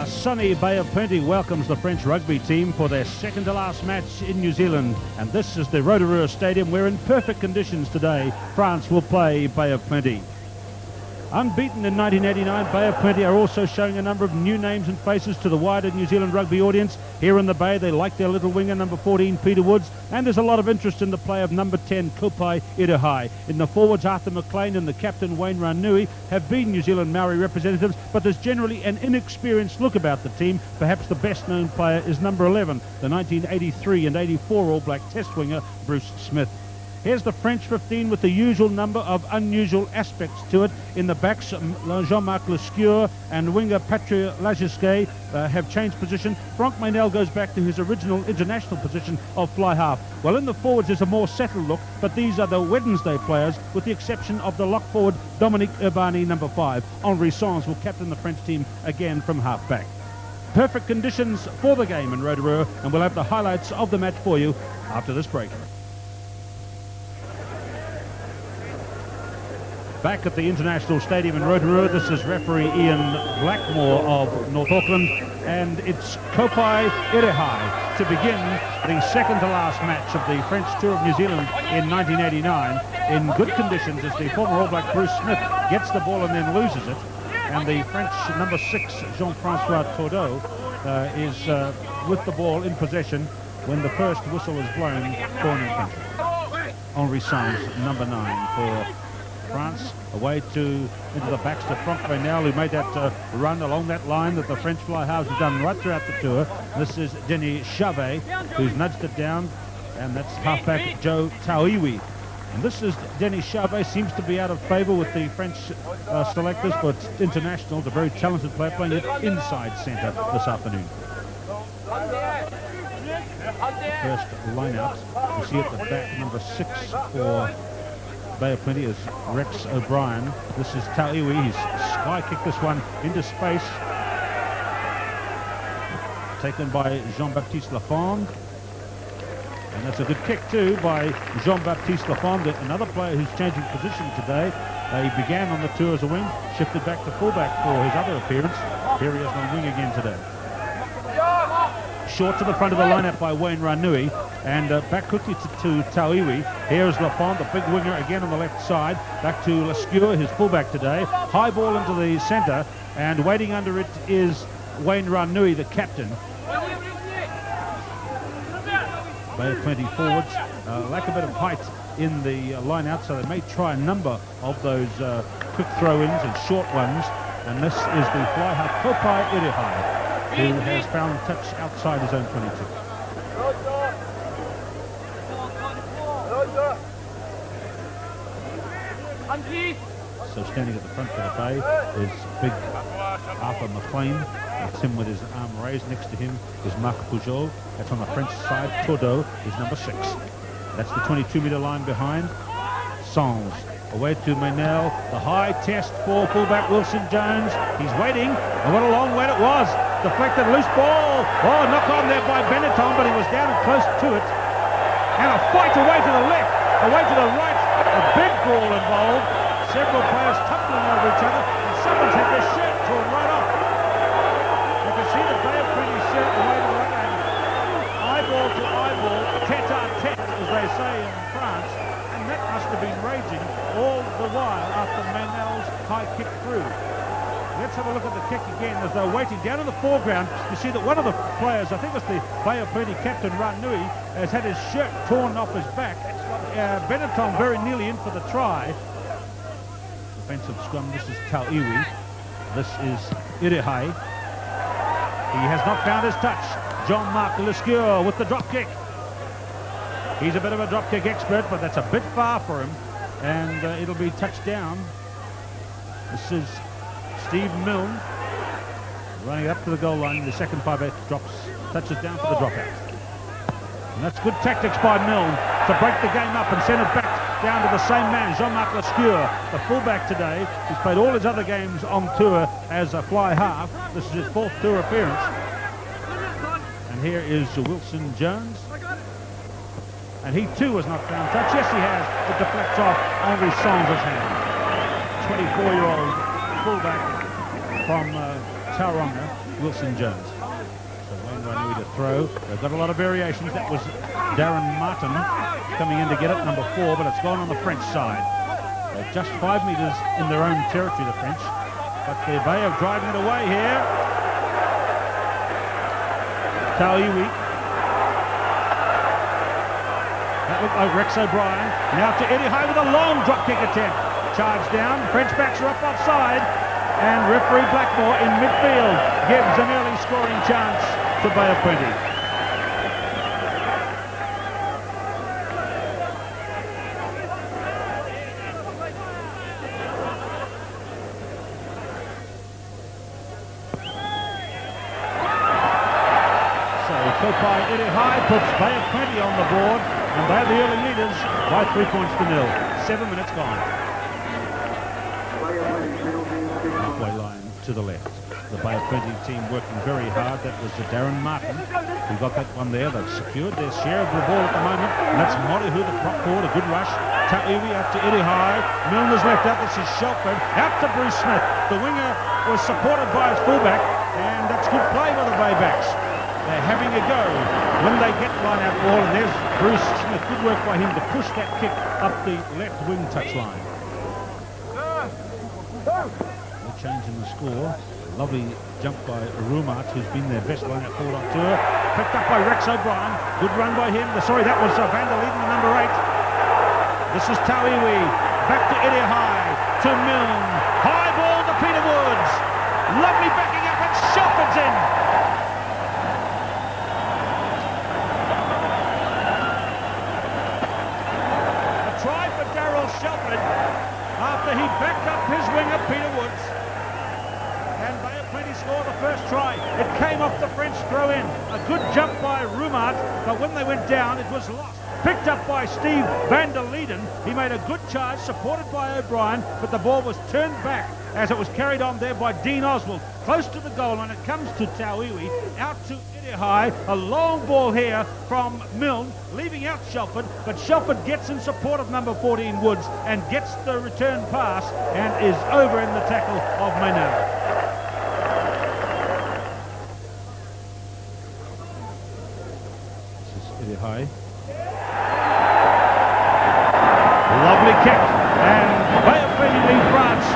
Sunny Bay of Plenty welcomes the French rugby team for their second to last match in New Zealand, and this is the Rotorua Stadium where in perfect conditions today France will play Bay of Plenty. Unbeaten in 1989, Bay of Plenty are also showing a number of new names and faces to the wider New Zealand rugby audience. Here in the Bay, they like their little winger, number 14, Peter Woods, and there's a lot of interest in the play of number 10, Kopai Irihai. In the forwards, Arthur McLean and the captain, Wayne Ranui, have been New Zealand Maori representatives, but there's generally an inexperienced look about the team. Perhaps the best-known player is number 11, the 1983 and 84 All Black Test winger, Bruce Smith. Here's the French 15 with the usual number of unusual aspects to it. In the backs, Jean-Marc Lescure and winger Patrick Lagisquet have changed position. Franck Maynel goes back to his original international position of fly half. Well, in the forwards is a more settled look, but these are the Wednesday players, with the exception of the lock forward Dominique Urbani, number 5. Henri Sans will captain the French team again from half back. Perfect conditions for the game in Rotorua, and we'll have the highlights of the match for you after this break. Back at the International Stadium in Rotorua, this is referee Ian Blackmore of North Auckland, and it's Kopai Irihai to begin the second to last match of the French Tour of New Zealand in 1989 in good conditions, as the former All Black Bruce Smith gets the ball and then loses it, and the French number 6 Jean-Francois Tordeau is with the ball in possession when the first whistle is blown for an infringement. Henri Sans, number 9 for France, away into the backs to Franck Maynel, who made that run along that line that the French fly halves have done right throughout the tour. This is Denis Chavet, who's nudged it down, and that's halfback Joe Tauiwi. And this is Denis Chavet, seems to be out of favour with the French selectors, but international, it's a very talented player, playing it inside centre this afternoon. The first line out, you see at the back, number 6 for Bay of Plenty is Rex O'Brien. This is Tauiwi. He's sky kicked this one into space. Taken by Jean-Baptiste Lafond. And that's a good kick too by Jean-Baptiste Lafond, another player who's changing position today. He began on the tour as a wing, shifted back to fullback for his other appearance. Here he is on wing again today. Short to the front of the lineup by Wayne Ranui, and back quickly to Tauiwi. Here's Lafond, the big winger again on the left side. Back to Lescure, his fullback today. High ball into the centre, and waiting under it is Wayne Ranui, the captain. Bay of Plenty forwards lack a bit of height in the line out, so they may try a number of those quick throw-ins and short ones. And this is the fly half Kopai Irihai, who has found touch outside his own 22. So standing at the front of the Bay is big Arthur McLean. That's him with his arm raised. Next to him is Marc Pujol. That's on the French side. Tordeau is number 6. That's the 22-metre line behind. Sans away to Maynel. The high test for fullback Wilson Jones. He's waiting, and what a long wait it was. Deflected, loose ball. Oh, knock on there by Benetton, but he was down and close to it. And a fight away to the left, away to the right. A big ball involved. Several players tumbling over each other, and someone's had their shirt torn right off. You can see the Bay of Plenty shirt away to the right, and eyeball to eyeball, tete-a-tete, as they say in France. And that must have been raging all the while after Maynel's high kick through. Let's have a look at the kick again as they're waiting. Down in the foreground, you see that one of the players, I think it's the Bay of Plenty captain, Ranui, has had his shirt torn off his back. Benetton very nearly in for the try. Defensive scrum, this is Tauiwi. This is Irihai. He has not found his touch. Jean-Marc Lescure with the drop kick. He's a bit of a drop kick expert, but that's a bit far for him. And it'll be touched down. This is Steve Milne running up to the goal line. The second 5-8 touches down for the dropout. And that's good tactics by Milne to break the game up and send it back down to the same man, Jean-Marc Lescure, the fullback today. He's played all his other games on tour as a fly half. This is his 4th tour appearance. And here is Wilson Jones. And he too has not found touch. Yes, he has. It deflects off Henri Sans' hand. 24-year-old fullback from Tauranga, Wilson Jones. So Wayne Rainui to throw. They've got a lot of variations. That was Darren Martin coming in to get it, number 4, but it's gone on the French side. They're just 5 metres in their own territory, the French. But the Bay are driving it away here. Taoiwi. That looked like Rex O'Brien. Now to Eddie High with a long drop kick attempt. Charge down. French backs are up offside. And referee Blackmore in midfield gives an early scoring chance to Bay of Plenty. By Eddie High puts Bay of Plenty on the board, and they're the early leaders by 3 points to 0. 7 minutes gone. Halfway line to the left. The Bay of Plenty team working very hard. That was Darren Martin who got that one there. They've secured their share of the ball at the moment, and that's Morihu, the prop forward, a good rush. Ta'iwi out to Eddie High. Milner's left out. This is Shelford. Out to Bruce Smith. The winger was supported by his fullback, and that's good play by the Bay backs. They're having a go when they get line-out ball, and there's Bruce Smith. Good work by him to push that kick up the left wing touchline. No change in the score. Lovely jump by Rumat, who's been their best line-out forward on tour. Picked up by Rex O'Brien. Good run by him. Sorry, that was Van der Leiden, number 8. This is Ta'iwi. Back to Eddie High. To Milne. High ball to Peter Woods. Lovely backing up, and Shelford's in. Shelford after he backed up his winger Peter Woods, and Bay of Plenty scored the first try. It came off the French throw-in. A good jump by Rumat, but when they went down it was lost. Picked up by Steve Van der Leiden. He made a good charge, supported by O'Brien, but the ball was turned back as it was carried on there by Dean Oswald. Close to the goal line, it comes to Ta'iwi, out to Eddie High. A long ball here from Milne, leaving out Shelford, but Shelford gets in support of number 14 Woods and gets the return pass and is over in the tackle of Maynard. This is Eddie High. Lovely kick, and Bay of Plenty lead France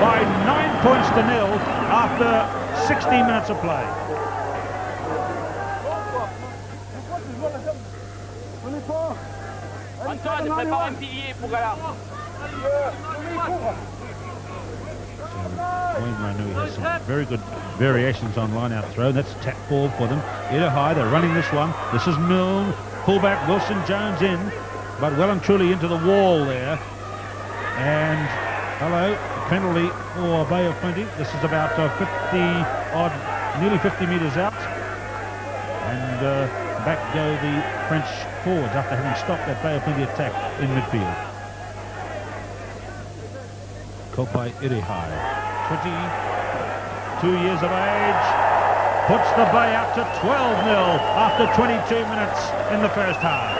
by 9 points to 0 after 16 minutes of play. Antoine, prépare un pilier pour Gala. Wayne Rainui has some very good variations on line-out throw. That's tap ball for them. Eddie High, they're running this one. This is Milne. Fullback Wilson Jones in, but well and truly into the wall there. And hello, penalty for Bay of Plenty. This is about 50-odd, nearly 50 metres out. And back go the French forwards after having stopped that Bay of Plenty attack in midfield. Caught by Eddie High. 22 years of age. Puts the Bay up to 12-0 after 22 minutes in the first half.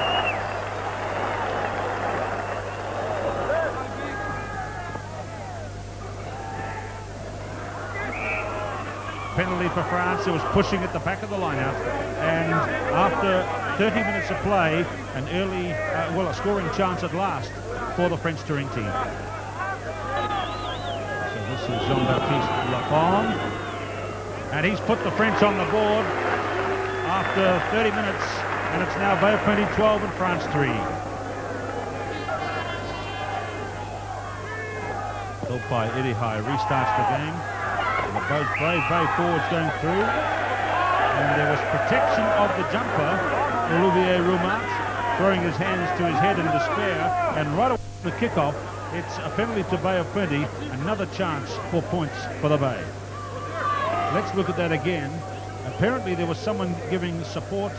Penalty for France, who was pushing at the back of the lineup, and after 30 minutes of play, an early, a scoring chance at last for the French touring team. So this is Jean-Baptiste Lafond, and he's put the French on the board after 30 minutes, and it's now Bay of Plenty 12 and France 3. Helped by Eddie High, restarts the game. Both brave Bay forwards going through, and there was protection of the jumper, Olivier Rumat, throwing his hands to his head in despair, and right away the kickoff, it's a penalty to Bay of Plenty, another chance for points for the Bay. Let's look at that again. Apparently there was someone giving support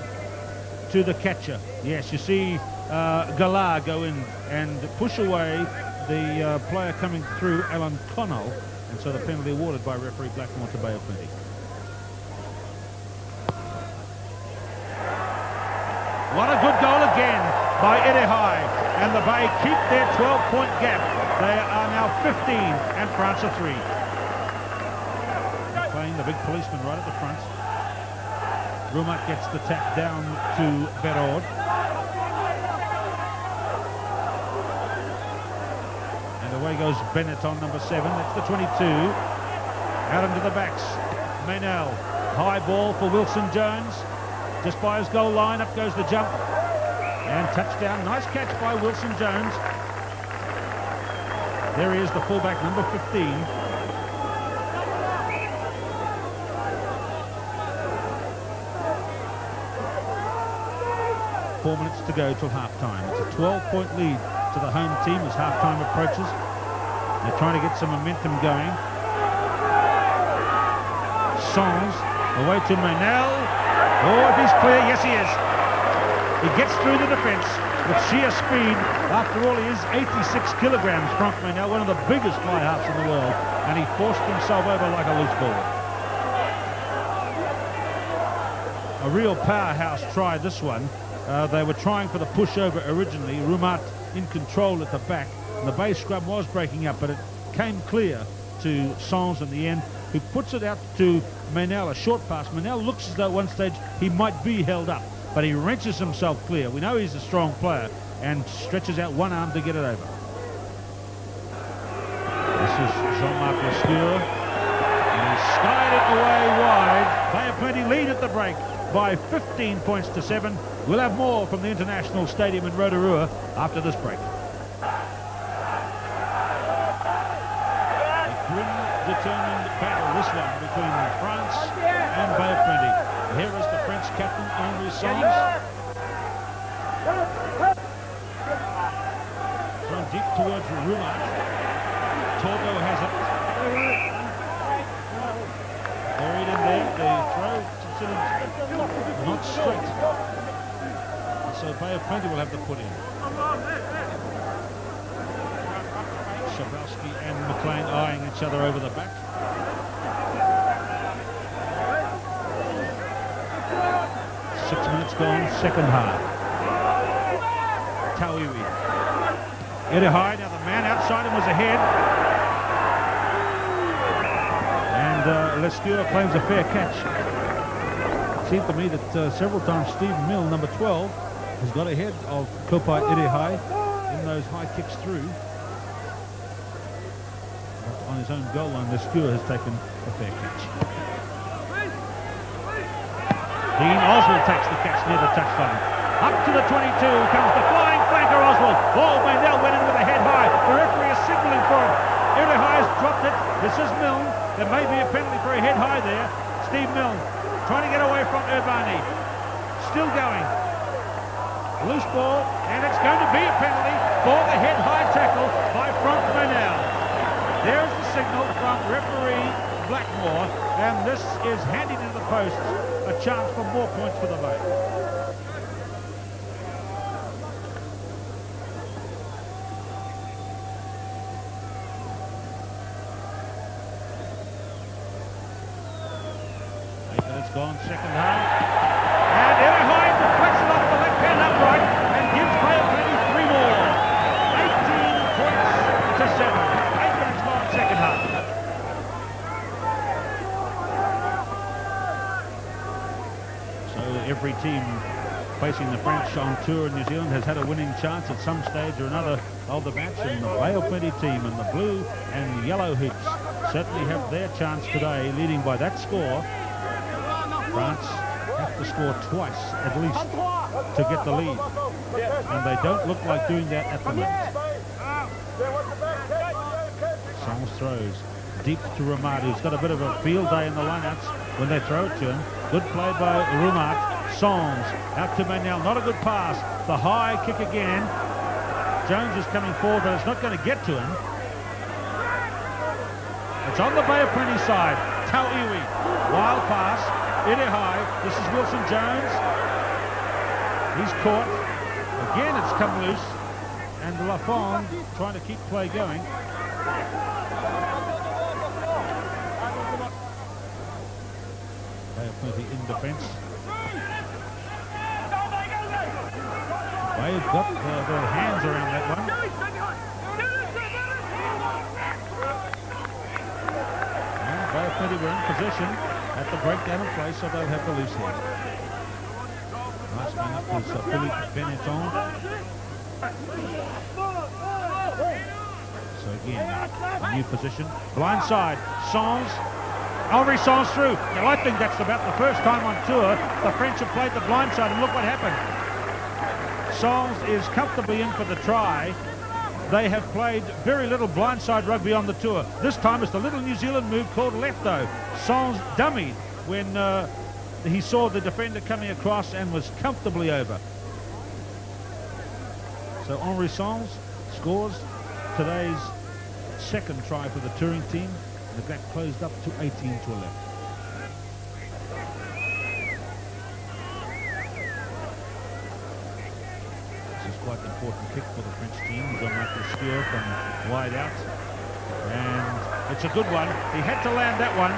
to the catcher. Yes, you see Galar go in and push away the player coming through, Alan Connell. And so the penalty awarded by referee Blackmore to Bay of Plenty. What a good goal again by Eddie High. And the Bay keep their 12-point gap. They are now 15 and France are 3. And playing the the big policeman right at the front. Rumat gets the tap down to Berod. And away goes Bennett on number 7. That's the 22. Out into the backs. Maynell. High ball for Wilson Jones. Just by his goal line, up goes the jump. And touchdown. Nice catch by Wilson Jones. There he is, the fullback, number 15. 4 minutes to go till half-time. It's a 12-point lead to the home team as half-time approaches. They're trying to get some momentum going. Sons away to Maynell. Oh, if he's clear, yes he is. He gets through the defence with sheer speed. After all, he is 86 kilograms, Frank Maynell, one of the biggest fly-halves in the world, and he forced himself over like a loose ball. A real powerhouse try, this one. They were trying for the pushover originally. Rumat in control at the back. And the base scrum was breaking up, but it came clear to Sons in the end, who puts it out to Maynell, a short pass. Maynell looks as though at one stage he might be held up, but he wrenches himself clear. We know he's a strong player and stretches out one arm to get it over. This is Jean-Marc Lescure. And he skied it away wide. Bay of Plenty lead at the break by 15 points to 7. We'll have more from the International Stadium in Rotorua after this break. A grim, determined battle, this one, between France and Bay of Plenty. Here is the French captain, Henri Sons. Thrown deep towards Rumat. Torgo has it. Buried in there. The throw considered not straight. So Bay of Plenty will have to put in. Shabrowski and McLean eyeing each other over the back. Six minutes gone, second half. Tawiwi. Eddie High, now the man outside him was ahead. And Lescure claims a fair catch. It seemed to me that several times Steve Mill, number 12, has got ahead of Kopai Irihai in those high kicks through. But on his own goal line, Lescure has taken a fair catch. Dean Oswald takes the catch near the touchline. Up to the 22 comes the flying flanker Oswald. Oh, Maynell went in with a head high. The referee is signalling for it. Irihai has dropped it. This is Milne. There may be a penalty for a head high there. Steve Milne trying to get away from Urbani. Still going. Loose ball, and it's going to be a penalty for the head-high tackle by Frank Maynell. There's the signal from referee Blackmore, and this is handing to the posts a chance for more points for the Bay. It's gone, second half. And Irihai deflects it off the left-hand upright and gives Bay of Plenty 3 more. 18 points to 7. 8 minutes gone, second half. So every team facing the French on tour in New Zealand has had a winning chance at some stage or another of the match, and the Bay of Plenty team in the blue and yellow hoops certainly have their chance today, leading by that score. France have to score twice at least to get the lead, and they don't look like doing that at the moment. Sons throws deep to Rumat, who's got a bit of a field day in the lineouts when they throw it to him. Good play by Rumat. Sons out to Maynell, not a good pass. The high kick again. Jones is coming forward, but it's not going to get to him. It's on the Bay of Plenty side. Tawiwi, wild pass. Irihai, this is Wilson Jones. He's caught. Again, it's come loose. And Lafond trying to keep play going. Bay of Plenty in defence. They've got their hands around that one. And Bay of Plenty were in possession. at the breakdown of play, so they'll have the loose head. Nice man up is Philippe Benetton. So again, a new position. Blind side, Sons. Henri Sons through. Now I think that's about the first time on tour the French have played the blind side, and look what happened. Sons is comfortably in for the try. They have played very little blindside rugby on the tour. This time it's the little New Zealand move called lefto. Sons dummied when he saw the defender coming across and was comfortably over. So Henri Sons scores today's second try for the touring team. The gap closed up to 18 to 11. Quite an important kick for the French team. Jean-Michel Steur from wide out, and it's a good one. He had to land that one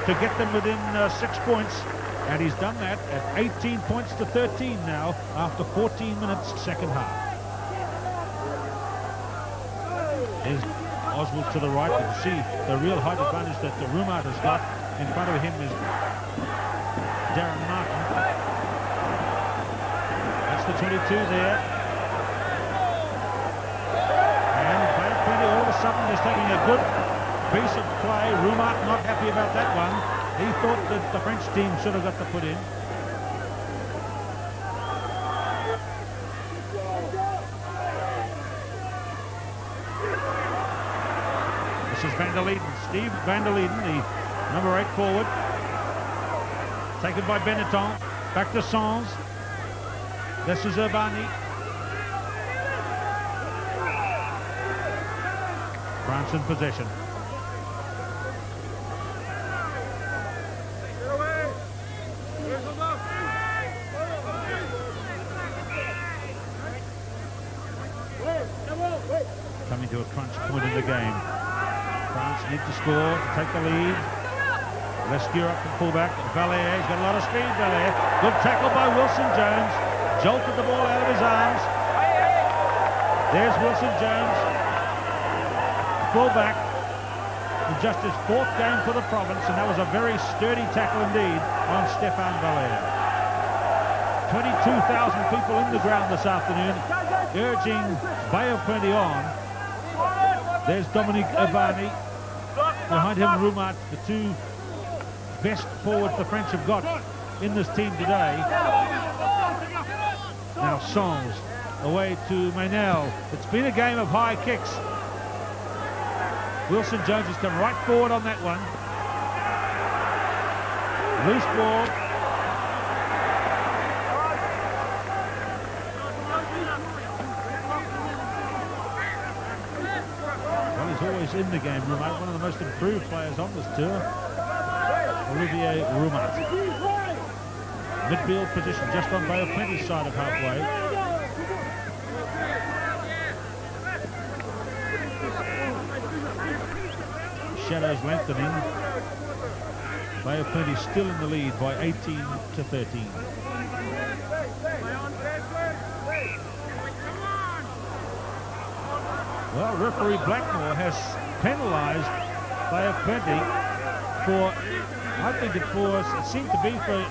to get them within 6 points, and he's done that at 18 points to 13 now after 14 minutes second half. There's Oswald to the right. You can see the real height advantage that the Rumat has got. In front of him is Darren Martin. That's the 22 there. All of a sudden just taking a good piece of play. Rumat not happy about that one. He thought that the French team should have got the put in. This is Van der Leiden. Steve Van der Leiden, the number 8 forward. Taken by Benetton. Back to Sons. This is Urbani. France in possession. Coming to a crunch point in the game. France need to score to take the lead. Lescure up from fullback. Valliere, he's got a lot of speed, Valliere. Good tackle by Wilson Jones. Jolted the ball out of his arms. There's Wilson Jones. Fullback, in just his 4th game for the province, and that was a very sturdy tackle indeed on Stéphane Valliere. 22,000 people in the ground this afternoon, urging Bay of Plenty on. There's Dominique Urbani, behind him Rumat, the 2 best forwards the French have got in this team today. Now Sons away to Maynel. It's been a game of high kicks. Wilson Jones has come right forward on that one. Loose ball. Well, he's always in the game, Rumat. One of the most improved players on this tour. Olivier Rumat. Midfield position just on Bay of Plenty's side of halfway. Shadows lengthening. Bay of Plenty still in the lead by 18 to 13. Well, referee Blackmore has penalised Bay of Plenty for, I think it seemed to be for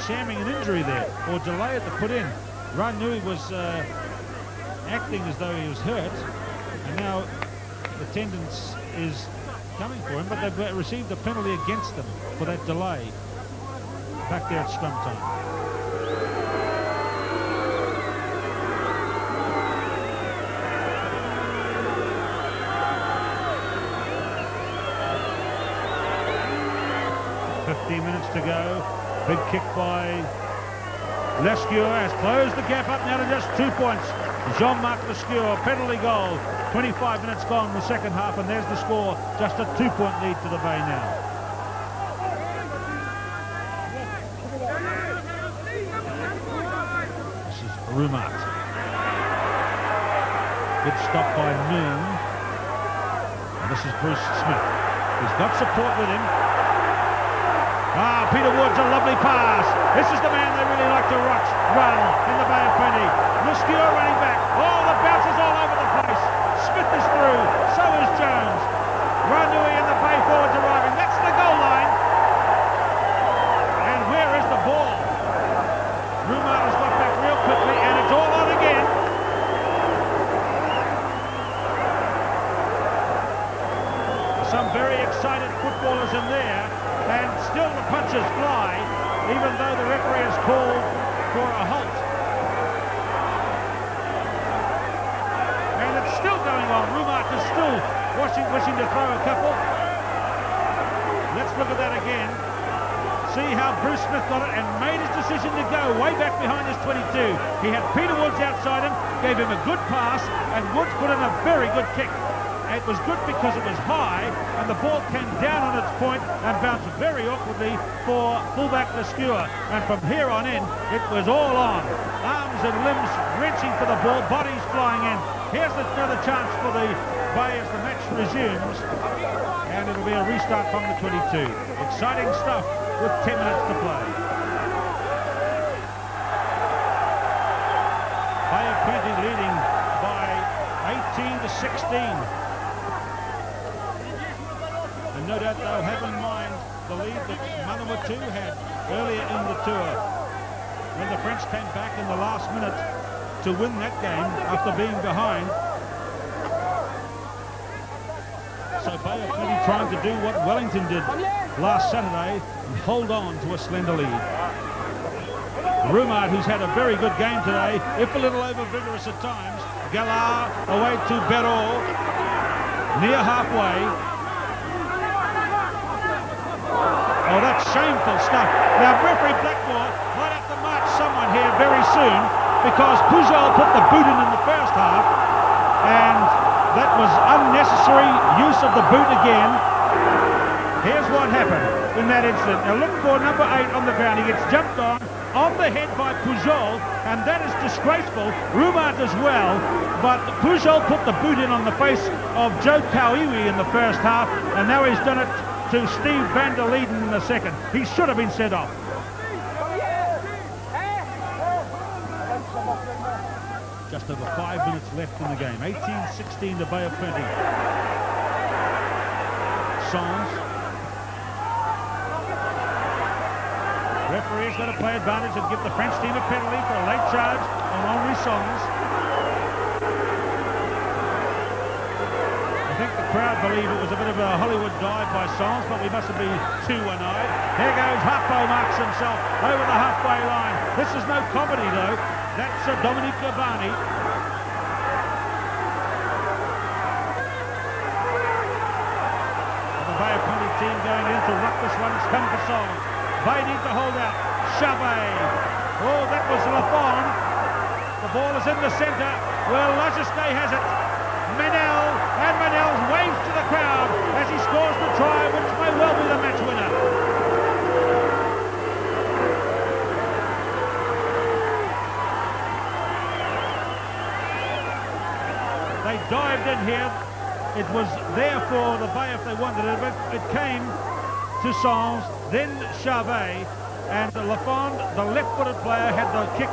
shamming an injury there, or delay at the put in. Ranui was acting as though he was hurt, and now the attendance is coming for him, but they've received a penalty against them for that delay back there at scrum time. Minutes to go. Big kick by Lescure has closed the gap up now to just 2 points. Jean-Marc Lescure, penalty goal. 25 minutes gone in the second half, and there's the score. Just a 2-point lead to the Bay now. This is Rumat. Good stop by Noon. And this is Bruce Smith. He's got support with him. Ah, Peter Wood's a lovely pass. This is the man they really like to run in the Bay of Plenty. Lescure running back. Oh, the bounces all over the place. Smith is through. So is Jones. Ranui and the Bay forwards arriving. That's the goal line. inches fly, even though the referee has called for a halt. And it's still going on. Rumat is still wishing to throw a couple. Let's look at that again. See how Bruce Smith got it and made his decision to go way back behind his 22. He had Peter Woods outside him, gave him a good pass, and Woods put in a very good kick. It was good because it was high, and the ball came down on its point and bounced very awkwardly for fullback Lescure. And from here on in, it was all on. Arms and limbs wrenching for the ball, bodies flying in. Here's another chance for the Bay as the match resumes, and it'll be a restart from the 22. Exciting stuff with 10 minutes to play. Bay of Plenty leading by 18 to 16. And no doubt they'll have in mind the lead that Manawatu had earlier in the tour, when the French came back in the last minute to win that game after being behind. So Bay of Plenty trying to do what Wellington did last Saturday and hold on to a slender lead. Rumard, who's had a very good game today, if a little over-vigorous at times. Galar away to Berraud, near halfway. Oh, that's shameful stuff. Now, referee Blackmore might have to march someone here very soon, because Pujol put the boot in the first half, and that was unnecessary use of the boot again. Here's what happened in that incident. Now look for number 8 on the ground. He gets jumped on the head by Pujol, and that is disgraceful. Rumard as well, but Pujol put the boot in on the face of Joe Kauiwi in the first half, and now he's done it to Steve van der Leiden in the second. He should have been sent off. Just over 5 minutes left in the game. 18-16 to Bay of Plenty. Songs. Referee's got to play advantage and give the French team a penalty for a late charge on Henri Songs. I think the crowd believe it was a bit of a Hollywood dive by Songs, but we mustn't be too one-eyed. Here goes Hafo, marks himself over the halfway line. This is no comedy though. That's Dominique Gavani. The Bay of Plenty team going in to rock this one. It's come for Songs. Bay need to hold out. Chavez. Oh, that was Lafond. The ball is in the centre. Well, Lagisquet has it. Manel, and Manel waves to the crowd as he scores the try, which may well be the match winner. They dived in here. It was there for the Bay if they wanted it, but it came to Songs, then Chavez, and Lafond, the left-footed player, had the kick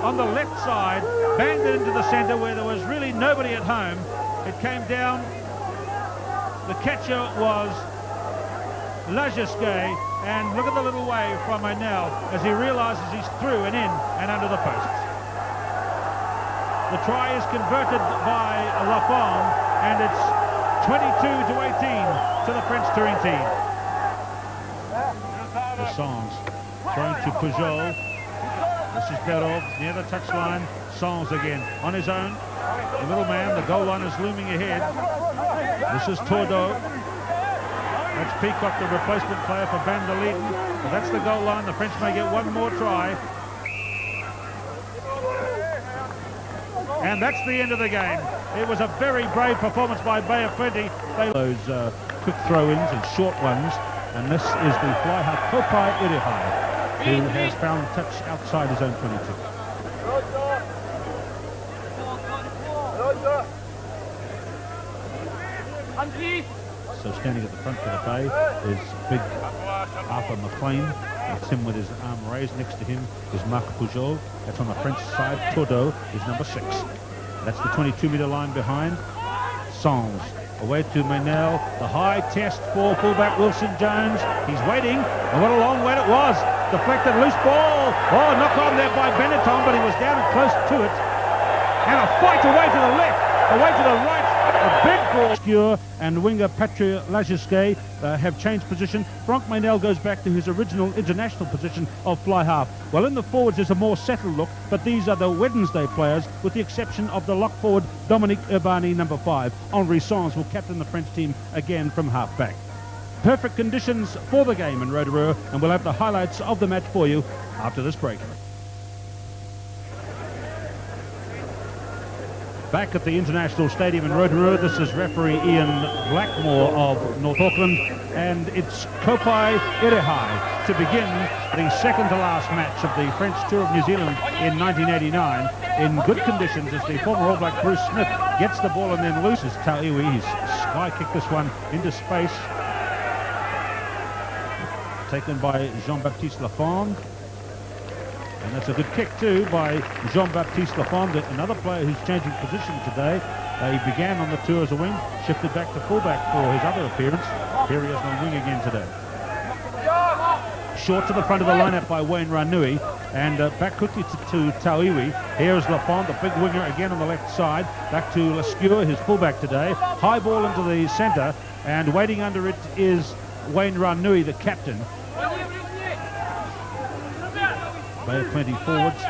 on the left side, banged it into the centre where there was really nobody at home. It came down. The catcher was Lagisquet, and look at the little wave from Manel as he realises he's through and in and under the posts. The try is converted by Lafond, and it's 22-18 to the French touring team. The Songs throwing to Pujol. This is Berraud near the touchline. Songs again on his own. The little man, the goal line is looming ahead. This is Tordo. That's Peacock, the replacement player for Van der Leiden. But that's the goal line. The French may get one more try. And that's the end of the game. It was a very brave performance by Bay of Plenty. Those quick throw-ins and short ones. And this is the fly half Kopai Irihai, who has found touch outside his own 22. So standing at the front for the Bay is big Arthur McLean. That's him with his arm raised. Next to him is Marc Pujol. That's on the French side. Tordo is number 6. That's the 22-metre line behind. Songs away to Manel. The high test for fullback Wilson Jones. He's waiting. And what a long wait it was. Deflected, loose ball. Oh, knock on there by Benetton, but he was down and close to it. And a fight away to the left, away to the right. A big ball. Skewer and winger Patrick Lagisquet have changed position. Franck Maynel goes back to his original international position of fly half. Well, in the forwards is a more settled look, but these are the Wednesday players, with the exception of the lock forward Dominique Urbani, number 5. Henri Sans will captain the French team again from half back. Perfect conditions for the game in Rotorua, and we'll have the highlights of the match for you after this break. Back at the International Stadium in Rotorua, this is referee Ian Blackmore of North Auckland, and it's Kopai Irehai to begin the second to last match of the French Tour of New Zealand in 1989 in good conditions as the former All Black Bruce Smith gets the ball and then loses Tauiwi. He's sky kicked this one into space. Taken by Jean-Baptiste Lafond. And that's a good kick too by Jean-Baptiste Lafond, another player who's changing position today. He began on the tour as a wing, shifted back to fullback for his other appearance. Here he is on wing again today. Short to the front of the lineup by Wayne Ranui, and back quickly to Tauiwi. Here is Lafond, the big winger again on the left side. Back to Lescure, his fullback today. High ball into the centre, and waiting under it is Wayne Ranui, the captain. Bay of Plenty forwards,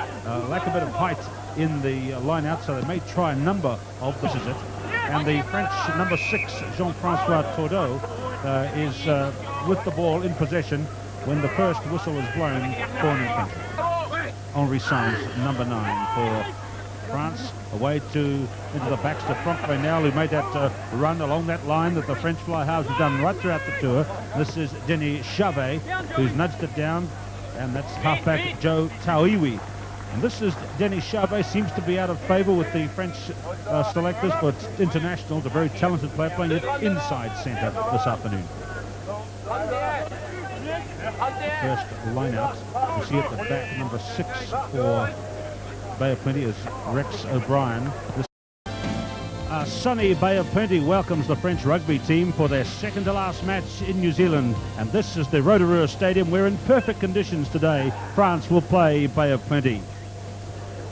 lack a bit of height in the line-out, so they may try a number of this is it. And the French number 6, Jean-Francois Tordeau, is with the ball in possession when the first whistle is blown for an infantry. Henri Sans, number 9 for France, away into the backs to Franck Maynel, who made that run along that line that the French fly halves have done right throughout the tour. This is Denis Chavet, who's nudged it down, and that's halfback Joe Tauiwi. And this is Denis Chavet, seems to be out of favour with the French selectors, but internationals, a very talented player, playing it inside centre this afternoon. First line-out, you see at the back, number 6 for Bay of Plenty is Rex O'Brien. Sunny Bay of Plenty welcomes the French rugby team for their second to last match in New Zealand, and this is the Rotorua Stadium where in perfect conditions today France will play Bay of Plenty.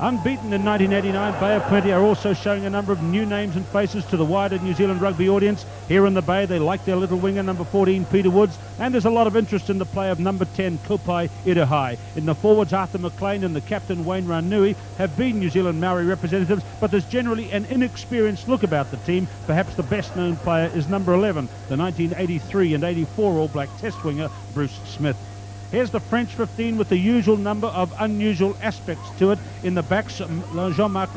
Unbeaten in 1989, Bay of Plenty are also showing a number of new names and faces to the wider New Zealand rugby audience. Here in the Bay, they like their little winger, number 14, Peter Woods, and there's a lot of interest in the play of number 10, Kopai Irehai. In the forwards, Arthur McLean and the captain, Wayne Ranui, have been New Zealand Maori representatives, but there's generally an inexperienced look about the team. Perhaps the best-known player is number 11, the 1983 and 84 All Black Test winger, Bruce Smith. Here's the French 15 with the usual number of unusual aspects to it. In the backs, Jean-Marc